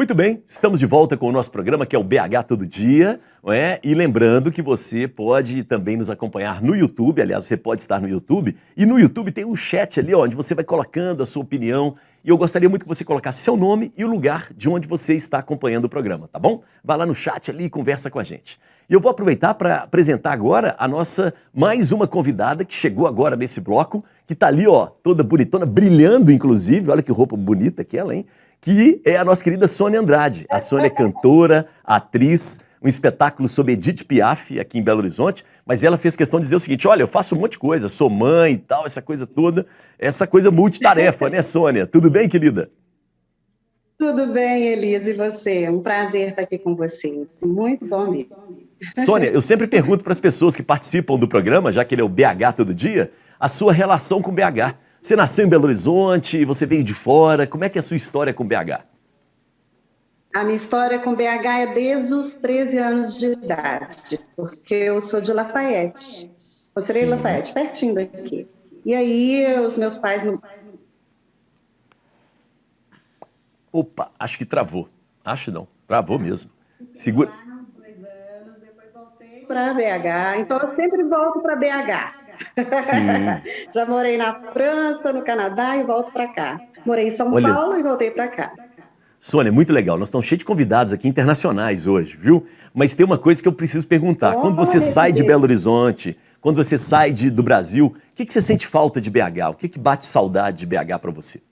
Muito bem, estamos de volta com o nosso programa que é o BH Todo Dia, não é? E lembrando que você pode também nos acompanhar no YouTube, aliás, você pode estar no YouTube, e no YouTube tem um chat ali onde você vai colocando a sua opinião, e eu gostaria muito que você colocasse seu nome e o lugar de onde você está acompanhando o programa, tá bom? Vai lá no chat ali e conversa com a gente. E eu vou aproveitar para apresentar agora a nossa mais uma convidada que chegou agora nesse bloco, que está ali, ó, toda bonitona, brilhando inclusive, olha que roupa bonita que ela, hein? Que é a nossa querida Sônia Andrade. A Sônia é cantora, atriz, um espetáculo sobre Edith Piaf aqui em Belo Horizonte, mas ela fez questão de dizer o seguinte, olha, eu faço um monte de coisa, sou mãe e tal, essa coisa toda, essa coisa multitarefa, né, Sônia? Tudo bem, querida? Tudo bem, Elisa, e você? Um prazer estar aqui com você. Muito bom mesmo. Sônia, eu sempre pergunto para as pessoas que participam do programa, já que ele é o BH Todo Dia, a sua relação com BH. Você nasceu em Belo Horizonte, você veio de fora, como é que é a sua história com BH? A minha história com BH é desde os 13 anos de idade, porque eu sou de Lafayette. Considerei Sim. Lafayette, pertinho daqui. E aí, os meus pais não. Opa, acho que travou. Acho não, travou mesmo. Segura. 2 anos, depois voltei para BH. Então, eu sempre volto para BH. Sim. Já morei na França, no Canadá e volto para cá. Morei em São Olha, Paulo e voltei para cá. Sônia, muito legal. Nós estamos cheios de convidados aqui internacionais hoje, viu? Mas tem uma coisa que eu preciso perguntar. Quando você Olha que sai de Belo beleza. Horizonte, quando você sai do Brasil, o que você sente falta de BH? O que bate saudade de BH para você?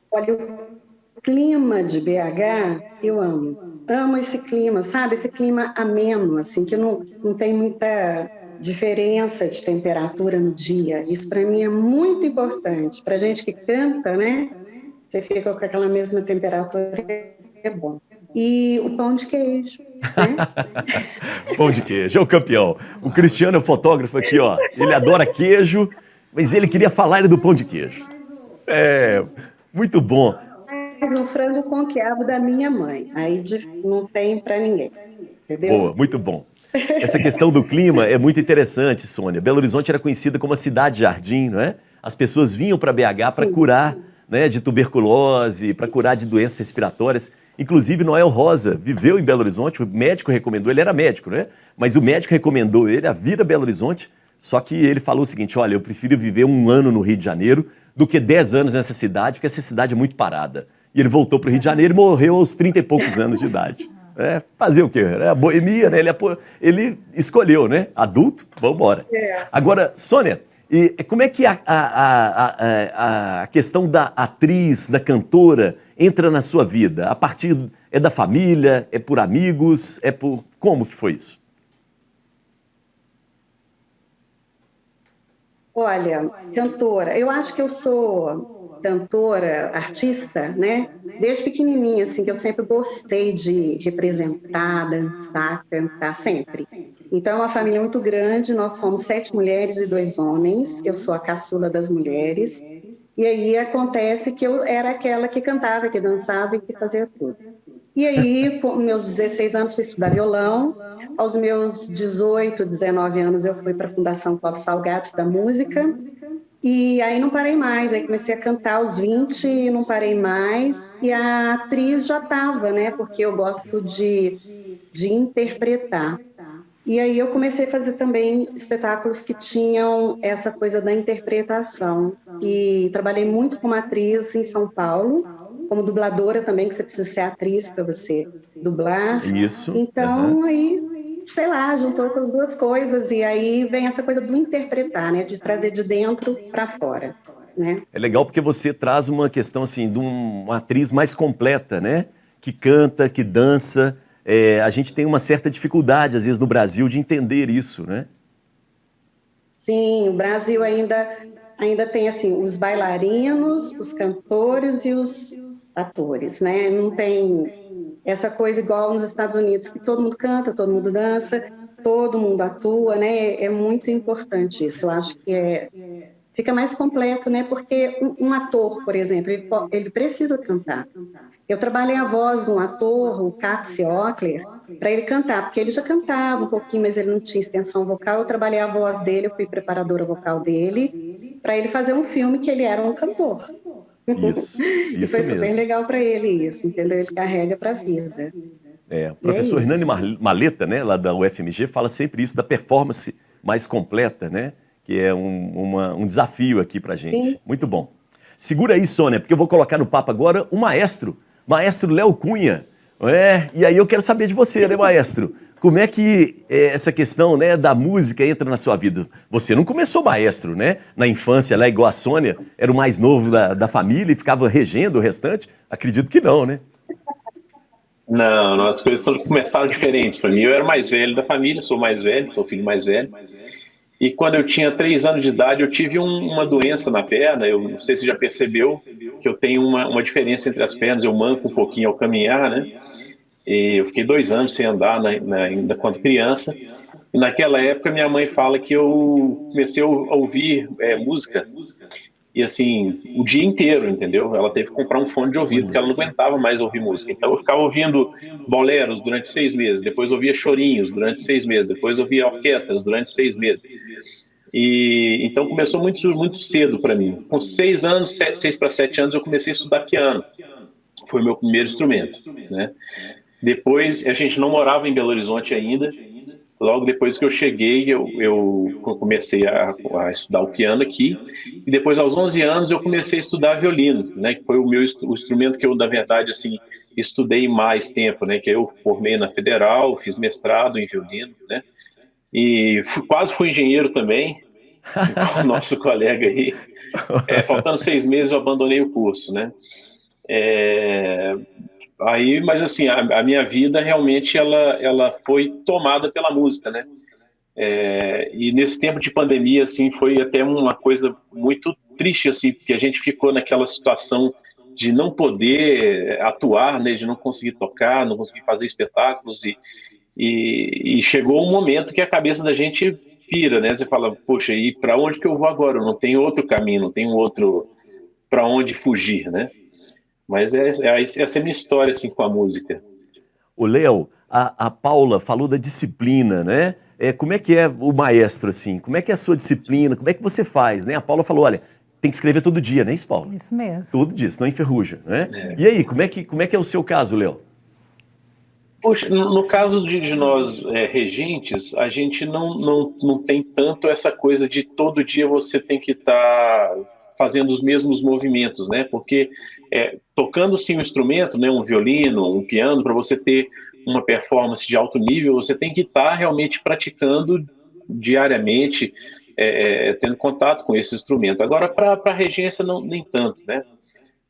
Olha, o clima de BH, eu amo. Amo esse clima, sabe? Esse clima ameno, assim, que não tem muita diferença de temperatura no dia. Isso para mim é muito importante. Para gente que canta, né? Você fica com aquela mesma temperatura, é bom. E o pão de queijo, né? Pão de queijo, é o campeão. O Cristiano é o fotógrafo aqui, ó. Ele adora queijo, mas ele queria falar do pão de queijo. É, muito bom. Mas o frango com quiabo da minha mãe. Aí não tem para ninguém, Boa, entendeu? muito bom. Essa questão do clima é muito interessante, Sônia. Belo Horizonte era conhecida como a cidade-jardim, não é? As pessoas vinham para BH para Sim. curar, né, de tuberculose, para curar de doenças respiratórias. Inclusive, Noel Rosa viveu em Belo Horizonte, o médico recomendou, ele era médico, né? Mas o médico recomendou ele a vir a Belo Horizonte, só que ele falou o seguinte, olha, eu prefiro viver 1 ano no Rio de Janeiro do que 10 anos nessa cidade, porque essa cidade é muito parada. E ele voltou para o Rio de Janeiro e morreu aos 30 e poucos anos de idade. É, fazer o quê? É a boemia, né? Ele escolheu, né? Adulto, vamos embora. Agora, Sônia, e como é que a questão da atriz, da cantora, entra na sua vida? A partir, é da família, é por amigos, é por... Como que foi isso? Olha, cantora, eu acho que eu sou cantora, artista, né? Desde pequenininha, assim, que eu sempre gostei de representar, dançar, cantar, sempre. Então, é uma família muito grande, nós somos 7 mulheres e 2 homens, eu sou a caçula das mulheres, e aí acontece que eu era aquela que cantava, que dançava e que fazia tudo. E aí, com meus 16 anos, fui estudar violão. Aos meus 18, 19 anos, eu fui para a Fundação Clóvis Salgado da música. E aí não parei mais. Aí comecei a cantar aos 20 e não parei mais. E a atriz já estava, né? Porque eu gosto de interpretar. E aí eu comecei a fazer também espetáculos que tinham essa coisa da interpretação. E trabalhei muito como atriz em São Paulo, como dubladora também, que você precisa ser atriz para você dublar. Isso. Aham. Então, aí, sei lá, juntou essas duas coisas e aí vem essa coisa do interpretar, né? De trazer de dentro para fora, né? É legal porque você traz uma questão assim de uma atriz mais completa, né? Que canta, que dança. É, a gente tem uma certa dificuldade, às vezes, no Brasil de entender isso, né? Sim, o Brasil ainda tem assim os bailarinos, os cantores e os atores, né? Não tem essa coisa igual nos Estados Unidos que todo mundo canta, todo mundo dança, todo mundo atua, né? É muito importante isso. Eu acho que fica mais completo, né? Porque um ator, por exemplo, ele precisa cantar. Eu trabalhei a voz de um ator, o Caco Ciocler, para ele cantar, porque ele já cantava um pouquinho, mas ele não tinha extensão vocal. Eu trabalhei a voz dele, eu fui preparadora vocal dele, para ele fazer um filme que ele era um cantor. E isso foi super mesmo. legal para ele isso, entendeu? Ele carrega para a vida. É, o E é professor Hernani isso. Maleta, né, lá da UFMG, fala sempre isso da performance mais completa, né, que é um desafio aqui pra Sim. gente. Muito bom. Segura aí, Sônia, porque eu vou colocar no papo agora o maestro Léo Cunha. E aí eu quero saber de você, né, maestro? Como é que essa questão, né, da música entra na sua vida? Você não começou maestro, né? Na infância, lá igual a Sônia, era o mais novo da família e ficava regendo o restante? Acredito que não, né? Não, as coisas começaram diferentes para mim. Eu era o mais velho da família, sou mais velho, sou o filho mais velho. E quando eu tinha 3 anos de idade, eu tive uma doença na perna. Eu não sei se você já percebeu que eu tenho uma diferença entre as pernas. Eu manco um pouquinho ao caminhar, né? E eu fiquei 2 anos sem andar ainda quando criança. E naquela época, minha mãe fala que eu comecei a ouvir música e assim, o dia inteiro, entendeu? Ela teve que comprar um fone de ouvido, porque Olha ela não só. aguentava mais ouvir música. Então eu ficava ouvindo boleros durante 6 meses, depois ouvia chorinhos durante 6 meses, depois ouvia orquestras durante 6 meses. E então começou muito, muito cedo para mim. Com 6 anos, 6 para 7 anos, eu comecei a estudar piano. Foi o meu primeiro instrumento, né? Depois, a gente não morava em Belo Horizonte ainda. Logo depois que eu cheguei, eu comecei a estudar o piano aqui. E depois, aos 11 anos, eu comecei a estudar violino, né? Que foi o instrumento que eu, na verdade, assim, estudei mais tempo, né? Que eu formei na Federal, fiz mestrado em violino, né? E quase fui engenheiro também, igual o nosso colega aí. Faltando 6 meses, eu abandonei o curso, né? É, Aí, mas assim, a minha vida realmente ela foi tomada pela música, né? E nesse tempo de pandemia, assim, foi até uma coisa muito triste, assim, porque a gente ficou naquela situação de não poder atuar, né? De não conseguir tocar, não conseguir fazer espetáculos e chegou um momento que a cabeça da gente pira, né? Você fala, poxa, e para onde que eu vou agora? Eu não tenho outro caminho, não tenho outro para onde fugir, né? Mas essa é a minha história, assim, com a música. O Léo, a Paula falou da disciplina, né? Como é que é o maestro, assim? Como é que é a sua disciplina? Como é que você faz, né? A Paula falou, olha, tem que escrever todo dia, né, isso, Paula? Isso mesmo. Todo dia, senão enferruja, né? E aí, como é que é o seu caso, Léo? Poxa, no caso de nós regentes, a gente não tem tanto essa coisa de todo dia você tem que estar fazendo os mesmos movimentos, né? Porque tocando sim um instrumento, né, um violino, um piano, para você ter uma performance de alto nível, você tem que estar realmente praticando diariamente, tendo contato com esse instrumento. Agora, para a regência, não, nem tanto, né?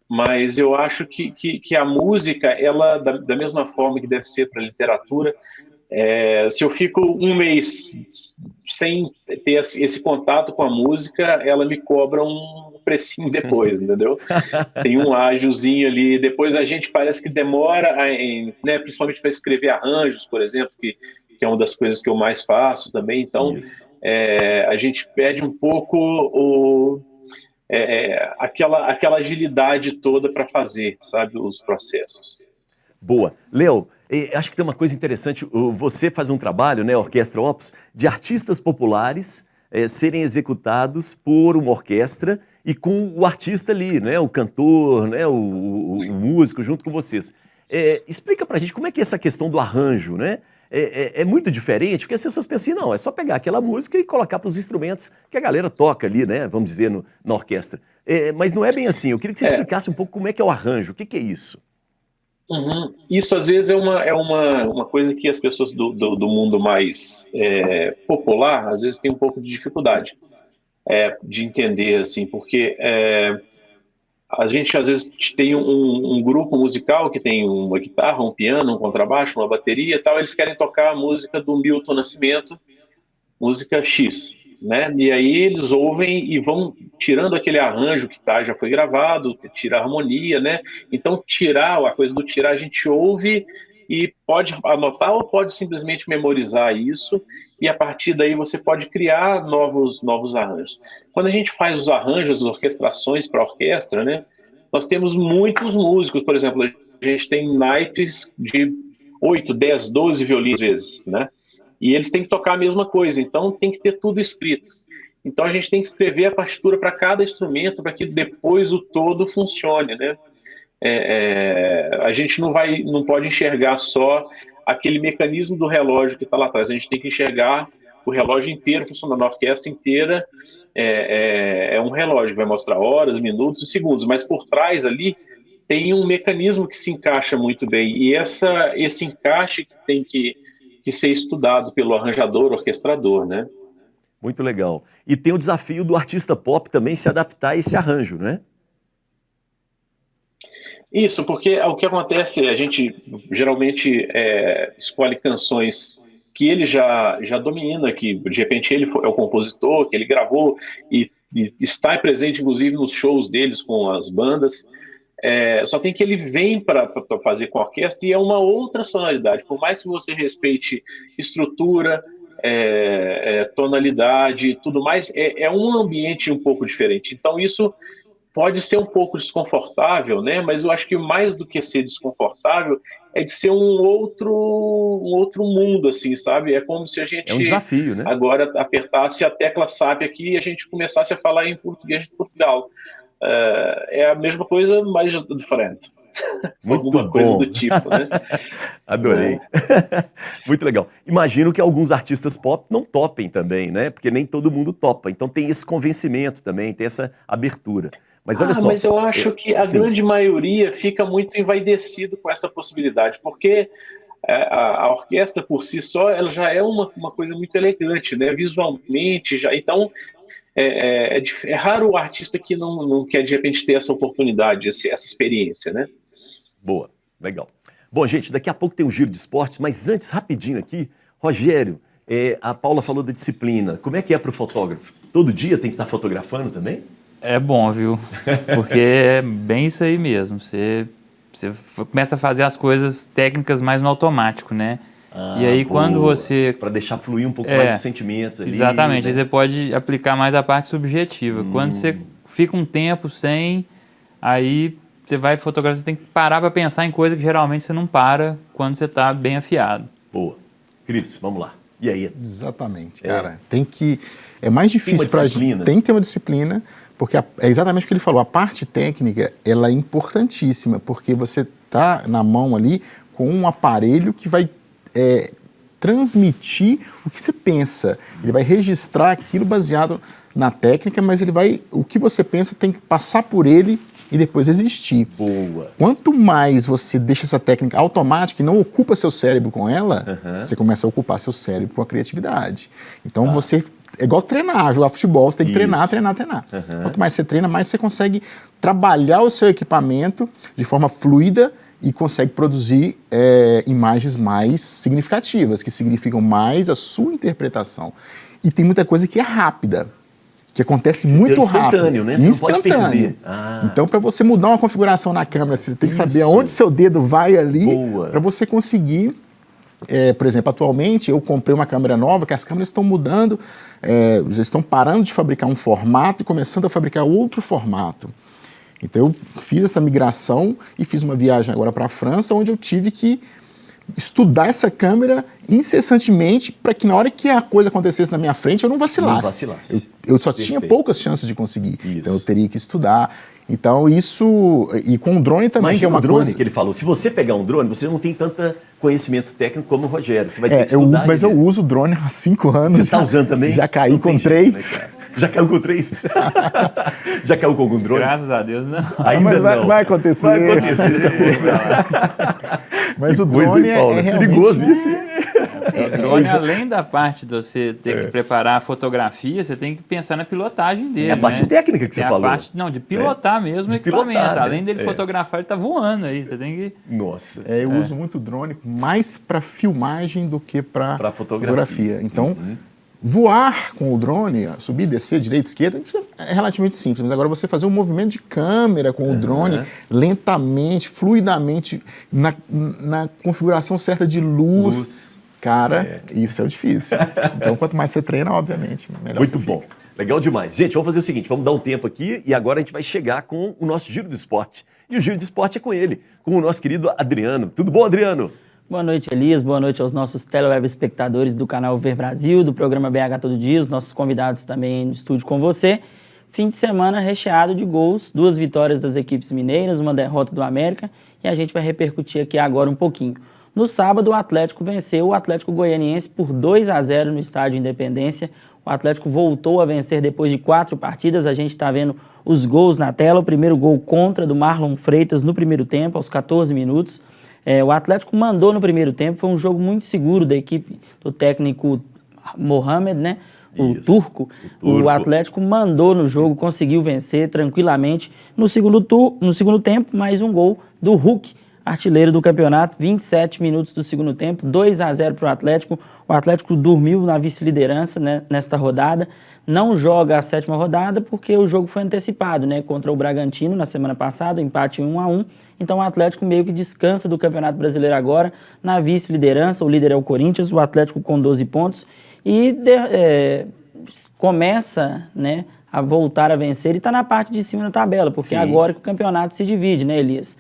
Mas eu acho que a música, ela, da mesma forma que deve ser para a literatura, se eu fico um mês sem ter esse contato com a música, ela me cobra um precinho depois, entendeu? Tem um ágiozinho ali, depois a gente parece que demora, né, principalmente para escrever arranjos, por exemplo, que é uma das coisas que eu mais faço também, então Isso. a gente perde um pouco aquela agilidade toda para fazer, sabe, os processos. Boa. Léo, acho que tem uma coisa interessante. Você faz um trabalho, né, Orquestra Opus, de artistas populares serem executados por uma orquestra e com o artista ali, né, o cantor, né, o músico junto com vocês. Explica pra gente como é que é essa questão do arranjo, né? É muito diferente, porque as pessoas pensam assim, não, é só pegar aquela música e colocar para os instrumentos que a galera toca ali, né, vamos dizer, na orquestra. Mas não é bem assim. Eu queria que você explicasse um pouco como é que é o arranjo, o que é isso? Uhum. Isso às vezes é uma coisa que as pessoas do mundo mais popular às vezes têm um pouco de dificuldade de entender, assim, porque a gente às vezes tem um grupo musical que tem uma guitarra, um piano, um contrabaixo, uma bateria e tal, eles querem tocar a música do Milton Nascimento, música X, né? E aí eles ouvem e vão tirando aquele arranjo que já foi gravado, tira a harmonia, né? Então tirar, a coisa do tirar, a gente ouve e pode anotar ou pode simplesmente memorizar isso e a partir daí você pode criar novos arranjos. Quando a gente faz os arranjos, as orquestrações para orquestra, né? Nós temos muitos músicos, por exemplo, a gente tem naipes de 8, 10, 12 violinos às vezes, né? E eles têm que tocar a mesma coisa, então tem que ter tudo escrito. Então a gente tem que escrever a partitura para cada instrumento para que depois o todo funcione, né? A gente não pode enxergar só aquele mecanismo do relógio que está lá atrás, a gente tem que enxergar o relógio inteiro funcionando, a orquestra inteira é um relógio que vai mostrar horas, minutos e segundos, mas por trás ali tem um mecanismo que se encaixa muito bem, e esse encaixe que tem que ser estudado pelo arranjador, orquestrador, né? Muito legal. E tem o desafio do artista pop também se adaptar a esse arranjo, né? Isso, porque o que acontece, a gente geralmente escolhe canções que ele já domina, que de repente ele é o compositor, que ele gravou e está presente inclusive nos shows deles com as bandas. Só tem que ele vem para fazer com a orquestra e é uma outra sonoridade. Por mais que você respeite estrutura, tonalidade, tudo mais, é um ambiente um pouco diferente. Então isso pode ser um pouco desconfortável, né? Mas eu acho que mais do que ser desconfortável é de ser um outro mundo, assim, sabe? É como se a gente um desafio, né? Agora apertasse a tecla SAP aqui e a gente começasse a falar em português de Portugal. É a mesma coisa, mas diferente. Muito Alguma bom. coisa do tipo, né? Adorei. Muito legal. Imagino que alguns artistas pop não topem também, né? Porque nem todo mundo topa. Então tem esse convencimento também, tem essa abertura. Mas olha só. Mas eu acho que a grande maioria fica muito envaidecido com essa possibilidade, porque a orquestra por si só ela já é uma coisa muito elegante, né? Visualmente já. Então é raro o artista que não quer de repente ter essa oportunidade, essa experiência, né? Boa, legal. Bom, gente, daqui a pouco tem um giro de esportes, mas antes, rapidinho aqui, Rogério, a Paula falou da disciplina. Como é que é para o fotógrafo? Todo dia tem que estar fotografando também? É bom, viu? Porque é bem isso aí mesmo. Você começa a fazer as coisas técnicas mais no automático, né? E aí quando você... Para deixar fluir um pouco mais os sentimentos ali. Exatamente, né? aí você pode aplicar mais a parte subjetiva. Quando você fica um tempo sem, aí você vai fotografar, você tem que parar para pensar em coisa que geralmente você não para quando você está bem afiado. Boa. Cris, vamos lá. E aí? Exatamente, cara. Tem que... É mais difícil para a gente... Tem que ter uma disciplina, porque é exatamente o que ele falou. A parte técnica, ela é importantíssima, porque você está na mão ali com um aparelho que vai transmitir o que você pensa. Ele vai registrar aquilo baseado na técnica, mas o que você pensa tem que passar por ele e depois existir. Boa. Quanto mais você deixa essa técnica automática e não ocupa seu cérebro com ela, você começa a ocupar seu cérebro com a criatividade. Então você... É igual treinar, jogar futebol, você tem que treinar. Quanto mais você treina, mais você consegue trabalhar o seu equipamento de forma fluida e consegue produzir imagens mais significativas, que significam mais a sua interpretação. E tem muita coisa que é rápida, que acontece muito rápido. Instantâneo, né? Você não pode perder. Então, para você mudar uma configuração na câmera, você tem que saber aonde seu dedo vai ali, para você conseguir... por exemplo, atualmente eu comprei uma câmera nova, que as câmeras estão mudando, já estão parando de fabricar um formato e começando a fabricar outro formato. Então eu fiz essa migração e fiz uma viagem agora para a França, onde eu tive que estudar essa câmera incessantemente para que na hora que a coisa acontecesse na minha frente eu não vacilasse. Eu só tinha poucas chances de conseguir, então eu teria que estudar. Então isso, e com o drone também, mas que é uma drone coisa... que ele falou, se você pegar um drone, você não tem tanto conhecimento técnico como o Rogério, você vai ter que estudar. Mas eu uso drone há 5 anos. Você está usando também? Já caí com 3. Já caiu com 3? Já caiu com algum drone? Graças a Deus, não. Ainda mas não. Vai acontecer. Vai acontecer. Mas o drone é realmente... perigoso isso. O drone, além da parte de você ter que preparar a fotografia, você tem que pensar na pilotagem dele. É a parte técnica que você falou. A parte, de pilotar mesmo o equipamento. Pilotar, né? Além dele fotografar, ele tá voando aí. Você tem que... Nossa. Eu uso muito drone mais para filmagem do que para fotografia. Então, voar com o drone, subir, descer, direita, esquerda, é relativamente simples. Mas agora você fazer um movimento de câmera com o drone lentamente, fluidamente, na configuração certa de luz. Cara, isso é difícil. Então, quanto mais você treina, obviamente, melhor Muito você bom. fica. Legal demais. Gente, vamos fazer o seguinte, vamos dar um tempo aqui e agora a gente vai chegar com o nosso Giro do Esporte. E o Giro do Esporte é com ele, com o nosso querido Adriano. Tudo bom, Adriano? Boa noite, Elias. Boa noite aos nossos teleweb espectadores do canal Ver Brasil, do programa BH Todo Dia, os nossos convidados também no estúdio com você. Fim de semana recheado de gols, 2 vitórias das equipes mineiras, uma derrota do América, e a gente vai repercutir aqui agora um pouquinho. No sábado, o Atlético venceu o Atlético Goianiense por 2-0 no Estádio Independência. O Atlético voltou a vencer depois de 4 partidas. A gente está vendo os gols na tela. O primeiro gol contra do Marlon Freitas no primeiro tempo, aos 14 minutos. O Atlético mandou no primeiro tempo. Foi um jogo muito seguro da equipe do técnico Mohamed, né? O turco. O Atlético mandou no jogo, conseguiu vencer tranquilamente. No segundo tempo, mais um gol do Hulk, artilheiro do campeonato, 27 minutos do segundo tempo, 2-0 para o Atlético. O Atlético dormiu na vice-liderança, né, nesta rodada. Não joga a 7ª rodada porque o jogo foi antecipado, né, contra o Bragantino na semana passada, empate 1-1. Então o Atlético meio que descansa do Campeonato Brasileiro agora na vice-liderança. O líder é o Corinthians, o Atlético com 12 pontos. E começa, né, a voltar a vencer e está na parte de cima da tabela, porque é agora que o campeonato se divide, né, Elias?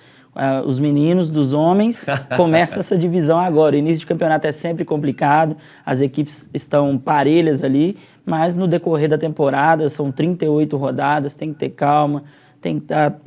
Os meninos dos homens, começa essa divisão agora. O início de campeonato é sempre complicado, as equipes estão parelhas ali, mas no decorrer da temporada, são 38 rodadas, tem que ter calma, tem que dar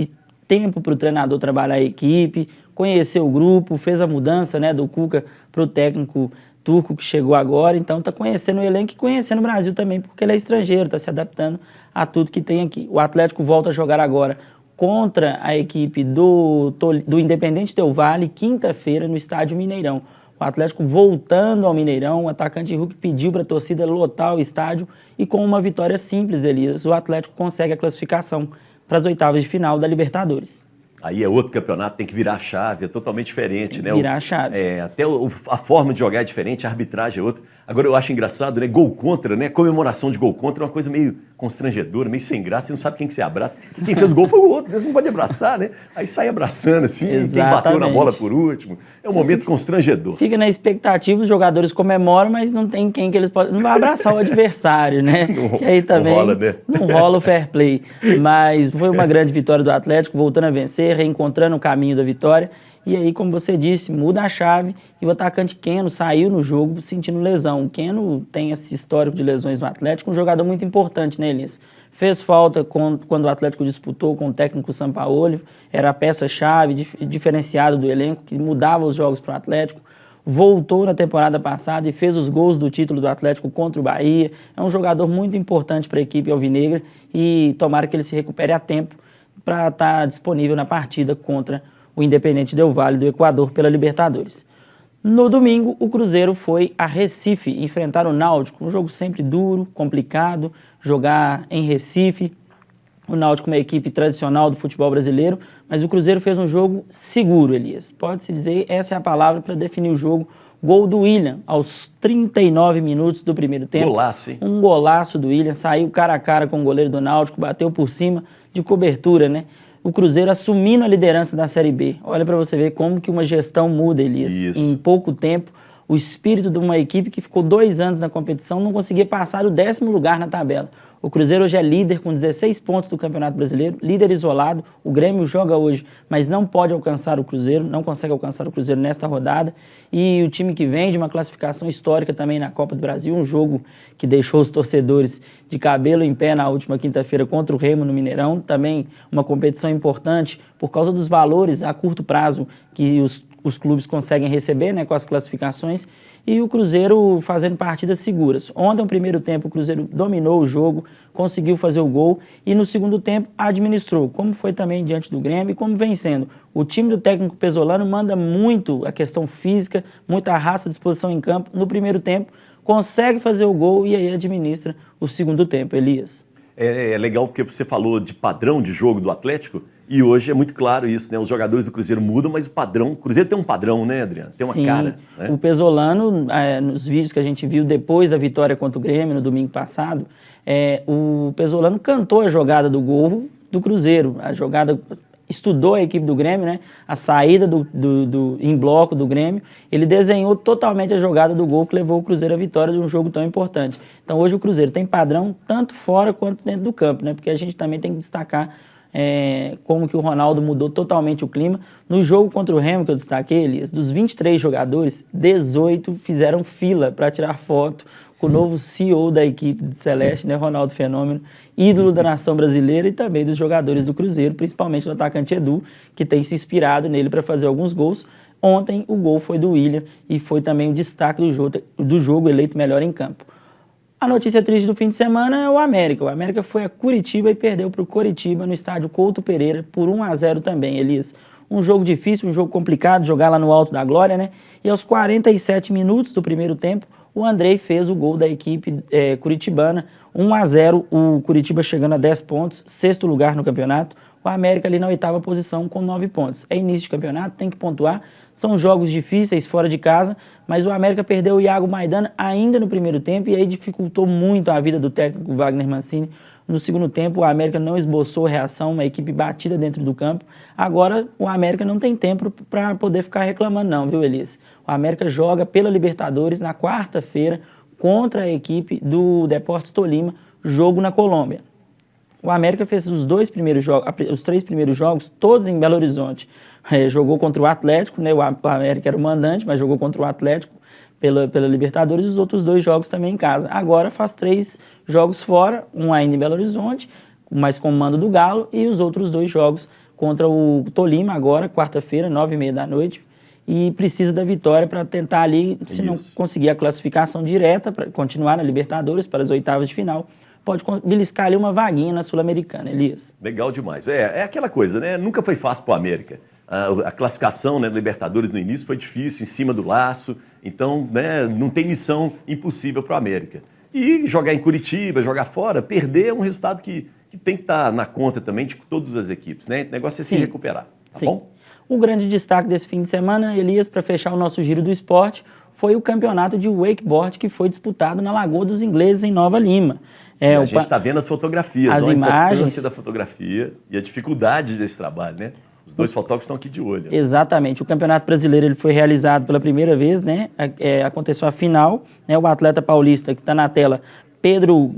tempo para o treinador trabalhar a equipe, conhecer o grupo, fez a mudança, né, do Cuca para o técnico turco que chegou agora, então está conhecendo o elenco e conhecendo o Brasil também, porque ele é estrangeiro, está se adaptando a tudo que tem aqui. O Atlético volta a jogar agora contra a equipe do Independente Del Valle, quinta-feira, no Estádio Mineirão. O Atlético voltando ao Mineirão, o atacante Hulk pediu para a torcida lotar o estádio e com uma vitória simples, Elias, o Atlético consegue a classificação para as oitavas de final da Libertadores. Aí é outro campeonato, tem que virar a chave, é totalmente diferente, né? Virar a chave. Até a forma de jogar é diferente, a arbitragem é outra. Agora eu acho engraçado, né? Gol contra, né? Comemoração de gol contra é uma coisa meio constrangedora, meio sem graça, você não sabe quem que você abraça. E quem fez o gol foi o outro, você não pode abraçar, né? Aí sai abraçando assim, Exatamente. Quem bateu na bola por último. É um momento constrangedor. Fica na expectativa, os jogadores comemoram, mas não tem quem que eles podem... Não vai abraçar o adversário, né? Que aí também não rola, né? Não rola o fair play. Mas foi uma grande vitória do Atlético, voltando a vencer, reencontrando o caminho da vitória. E aí, como você disse, muda a chave e o atacante Keno saiu no jogo sentindo lesão. O Keno tem esse histórico de lesões no Atlético, um jogador muito importante, né, Elias? Fez falta quando o Atlético disputou com o técnico Sampaoli, era a peça-chave, diferenciada do elenco, que mudava os jogos para o Atlético. Voltou na temporada passada e fez os gols do título do Atlético contra o Bahia. É um jogador muito importante para a equipe alvinegra e tomara que ele se recupere a tempo para estar disponível na partida contra o Independente Del Valle do Equador pela Libertadores. No domingo, o Cruzeiro foi a Recife enfrentar o Náutico, um jogo sempre duro, complicado, jogar em Recife. O Náutico é uma equipe tradicional do futebol brasileiro, mas o Cruzeiro fez um jogo seguro, Elias. Pode-se dizer, essa é a palavra para definir o jogo. Gol do William, aos 39 minutos do primeiro tempo. Golaço, hein? Um golaço do William, saiu cara a cara com o goleiro do Náutico, bateu por cima de cobertura, né? O Cruzeiro assumindo a liderança da Série B. Olha para você ver como que uma gestão muda, Elias. Isso. Em pouco tempo, o espírito de uma equipe que ficou 2 anos na competição não conseguia passar o 10º lugar na tabela. O Cruzeiro hoje é líder com 16 pontos do Campeonato Brasileiro, líder isolado. O Grêmio joga hoje, mas não pode alcançar o Cruzeiro, não consegue alcançar o Cruzeiro nesta rodada. E o time que vem de uma classificação histórica também na Copa do Brasil, um jogo que deixou os torcedores de cabelo em pé na última quinta-feira contra o Remo no Mineirão. Também uma competição importante por causa dos valores a curto prazo que os clubes conseguem receber, né, com as classificações, e o Cruzeiro fazendo partidas seguras. Ontem, no primeiro tempo, o Cruzeiro dominou o jogo, conseguiu fazer o gol e no segundo tempo administrou, como foi também diante do Grêmio e como vencendo. O time do técnico Pesolano manda muito a questão física, muita raça, disposição em campo. No primeiro tempo, consegue fazer o gol e aí administra o segundo tempo, Elias. É legal porque você falou de padrão de jogo do Atlético e hoje é muito claro isso, né? Os jogadores do Cruzeiro mudam, mas o Cruzeiro tem um padrão, né, Adriano? Tem uma cara. Né? O Pesolano, nos vídeos que a gente viu depois da vitória contra o Grêmio no domingo passado, o Pesolano cantou a jogada do gol do Cruzeiro, a jogada... Estudou a equipe do Grêmio, né? A saída em bloco do Grêmio. Ele desenhou totalmente a jogada do gol que levou o Cruzeiro à vitória de um jogo tão importante. Então hoje o Cruzeiro tem padrão tanto fora quanto dentro do campo, né? Porque a gente também tem que destacar como que o Ronaldo mudou totalmente o clima. No jogo contra o Remo, que eu destaquei, Elias, dos 23 jogadores, 18 fizeram fila para tirar foto com o novo CEO da equipe de Celeste, né, Ronaldo Fenômeno, ídolo da nação brasileira e também dos jogadores do Cruzeiro, principalmente do atacante Edu, que tem se inspirado nele para fazer alguns gols. Ontem o gol foi do William e foi também o destaque do jogo, eleito melhor em campo. A notícia triste do fim de semana é o América. O América foi a Curitiba e perdeu para o Coritiba no estádio Couto Pereira por 1-0 também, Elias. Um jogo difícil, um jogo complicado, jogar lá no Alto da Glória, né? E aos 47 minutos do primeiro tempo, o Andrei fez o gol da equipe curitibana, 1-0, o Curitiba chegando a 10 pontos, 6º lugar no campeonato, o América ali na 8ª posição com 9 pontos. É início de campeonato, tem que pontuar, são jogos difíceis fora de casa, mas o América perdeu o Iago Maidana ainda no primeiro tempo e aí dificultou muito a vida do técnico Wagner Mancini. No segundo tempo, o América não esboçou reação, uma equipe batida dentro do campo. Agora, o América não tem tempo para poder ficar reclamando não, viu, Elias? O América joga pela Libertadores na quarta-feira contra a equipe do Deportes Tolima, jogo na Colômbia. O América fez os 3 primeiros jogos, todos em Belo Horizonte. Jogou contra o Atlético, né? O América era o mandante, mas jogou contra o Atlético pela Libertadores e os outros 2 jogos também em casa. Agora faz 3 jogos fora, um ainda em Belo Horizonte, mas com o mando do Galo, e os outros 2 jogos contra o Tolima agora, quarta-feira, 9h30 da noite, e precisa da vitória para tentar ali, se não conseguir a classificação direta, para continuar na Libertadores, para as 8ª de final, pode beliscar ali uma vaguinha na Sul-Americana, Elias. Legal demais. É aquela coisa, né? Nunca foi fácil para o América. A classificação, né, da Libertadores no início foi difícil, em cima do laço. Então, né, não tem missão impossível para o América. E jogar em Curitiba, jogar fora, perder é um resultado que tem que estar na conta também de todas as equipes, né? O negócio é se recuperar, tá bom? O grande destaque desse fim de semana, Elias, para fechar o nosso giro do esporte, foi o campeonato de wakeboard que foi disputado na Lagoa dos Ingleses, em Nova Lima. A gente está vendo as fotografias, as imagens, a importância da fotografia e a dificuldade desse trabalho, né? Os 2 fotógrafos estão aqui de olho. Exatamente. O Campeonato Brasileiro ele foi realizado pela primeira vez, né? Aconteceu a final, né? O atleta paulista que está na tela, Pedro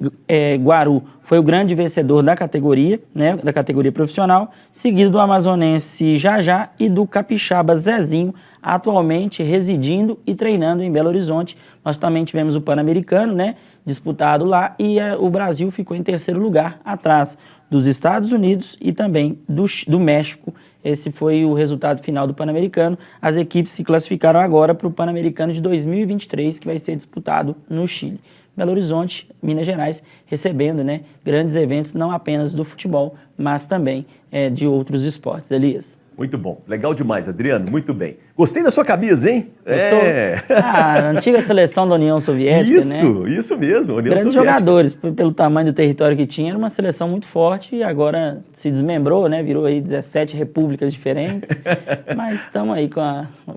Guaru, foi o grande vencedor da categoria, né? Da categoria profissional, seguido do amazonense Jajá e do capixaba Zezinho, atualmente residindo e treinando em Belo Horizonte. Nós também tivemos o Pan-Americano, né? Disputado lá, e o Brasil ficou em 3º lugar, atrás dos Estados Unidos e também do México. Esse foi o resultado final do Pan-Americano. As equipes se classificaram agora para o Pan-Americano de 2023, que vai ser disputado no Chile. Belo Horizonte, Minas Gerais, recebendo, né, grandes eventos, não apenas do futebol, mas também de outros esportes. Elias. Muito bom. Legal demais, Adriano. Muito bem. Gostei da sua camisa, hein? Gostou? A antiga seleção da União Soviética, Isso mesmo. União Grandes Soviética. Jogadores, pelo tamanho do território que tinha, era uma seleção muito forte e agora se desmembrou, né? Virou aí 17 repúblicas diferentes. Mas estamos aí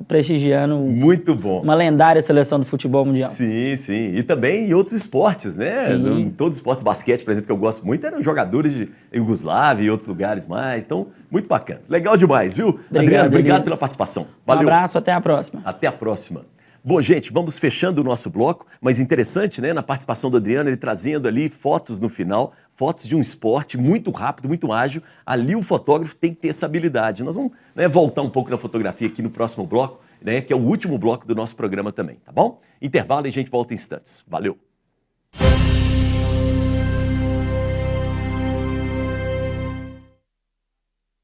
prestigiando muito bom. Uma lendária seleção do futebol mundial. Sim, sim. E também em outros esportes, né? Em todos os esportes, basquete, por exemplo, que eu gosto muito, eram jogadores de Iugoslávia e outros lugares mais. Então, muito bacana. Legal demais, viu? Adriano, obrigado pela participação. Valeu. Um abraço, até a próxima. Até a próxima. Bom, gente, vamos fechando o nosso bloco, mas interessante, né, na participação do Adriano, ele trazendo ali fotos no final, fotos de um esporte muito rápido, muito ágil. Ali o fotógrafo tem que ter essa habilidade. Nós vamos, né, voltar um pouco na fotografia aqui no próximo bloco, né, que é o último bloco do nosso programa também, tá bom? Intervalo e a gente volta em instantes. Valeu!